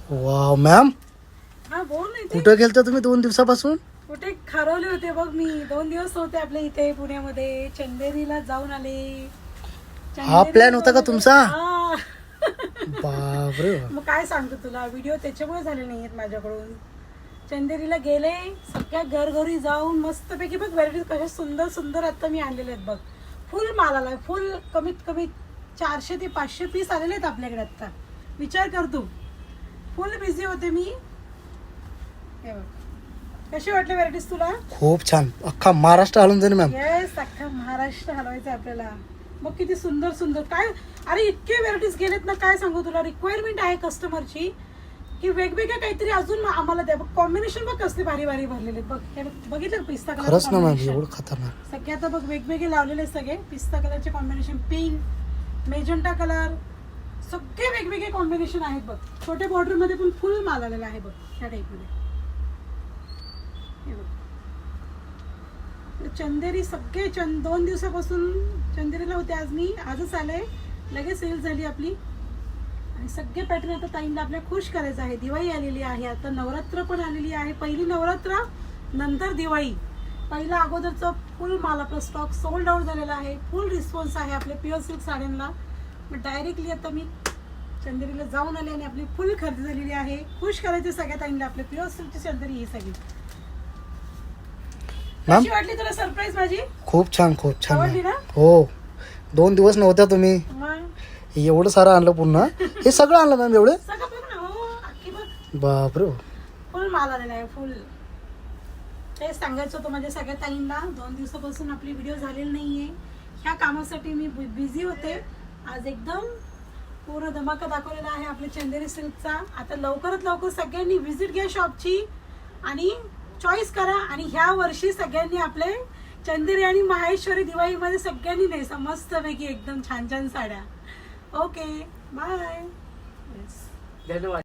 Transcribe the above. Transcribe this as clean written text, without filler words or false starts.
Wow ma'am, हा बोल ना. कुठे गेलता तुम्ही 2 दिवसापासून? कुठे हरवले होते बघ मी. 2 दिवस होते आपल्या इथे पुण्यामध्ये. चंदेरीला जाऊन आले. हा प्लॅन होता का तुमचा? हा. बापरे. मग काय सांगतो तुला, व्हिडिओ त्याच्यामुळे झाले नाहीयेत माझ्याकडून. चंदेरीला गेले, सगळ्या घरघरी जाऊन मस्तपैकी बघ व्हरायटीज कशा सुंदर सुंदर आता मी आणलेले आहेत बघ. फुल माल आलाय, फुल कमीत कमी 400 ते 500 पीस आलेले आहेत आपल्याकडे आता. विचार कर तू, फुल बिझी होते मी. हे बघ कशी वाटली व्हरायटीज तुला? खूप छान, अख्खा महाराष्ट्र हलून जाईल मॅम. येस, अख्खा महाराष्ट्र हलवायचं आपल्याला. मग किती सुंदर सुंदर काय, अरे इतके व्हरायटीज गेलेत ना, काय सांगू तुला. रिक्वायरमेंट आहे कस्टमरची की वेगवेगळ्या काहीतरी अजून आम्हाला द्या. कॉम्बिनेशन बघ कसले भारी भारी भरलेले बघ. हे बघितलं पिस्ता कलर? खरंच ना मॅम, एवढं खतरनाक. सगळे आता बघ वेगवेगळे लावलेले सगळे पिस्ता कलरचे कॉम्बिनेशन, पिंक, मेजंटा कलर, सगळे वेगवेगळे कॉम्बिनेशन आहेत बघ. छोट्या बॉर्डर मध्ये पण फुल माल आलेला आहे बघ ह्या टाईप मध्ये. चंदेरी सगळे 2 दिवसापासून चंदेरीला होते. आज मी आजच आले, लगेच सेल झाली आपली. आणि सगळे पॅटर्न आता ताईंना आपल्या खुश करायचं आहे. दिवाळी आलेली आहे, आता नवरात्र पण आलेली आहे. पहिली नवरात्र नंतर दिवाळी. पहिला अगोदरचं फुल माल आपला स्टॉक सोल्ड आउट झालेला आहे. फुल रिस्पॉन्स आहे आपल्या प्युअर सिल्क साड्यांना. मग डायरेक्टली आता मी चंदेरीला जाऊन आले आणि आपली फुल खरेदी झालेली आहे. खुश करायचे सगळ्या ताईंना आपल्या प्युअर सिल्कची चंदेरी ही सगळी. कशी वाटली तुला सरप्राईज माझी? खूप छान, खूप छान आवडली ना? हो. 2 दिवस नव्हत्या तुम्ही, मग एवढं सारं आणलं पुन्हा. हे सगळं आणलं मॅम एवढे? सगळं बघ ना. हो, अख्खी बघ, बापरे. फुल माल आलेला आहे फुल. ते सांगायचं होतं माझ्या सगळ्या ताईंना. 2 दिवसापासून आपली व्हिडिओ झालेली नाहीये. ह्या कामासाठी मी बिझी होते. आज एकदम पूर्ण धमाका दाखवलेला आहे आपल्या चंदेरी सिल्कचा. आता लवकरात लवकर सगळ्यांनी व्हिजिट घ्या शॉपची आणि चॉईस करा. आणि ह्या वर्षी सगळ्यांनी आपले चंदेरी आणि माहेश्वरी दिवाळीमध्ये सगळ्यांनी नेसा मस्तपैकी एकदम छान छान साड्या. Okay, bye. धन्यवाद.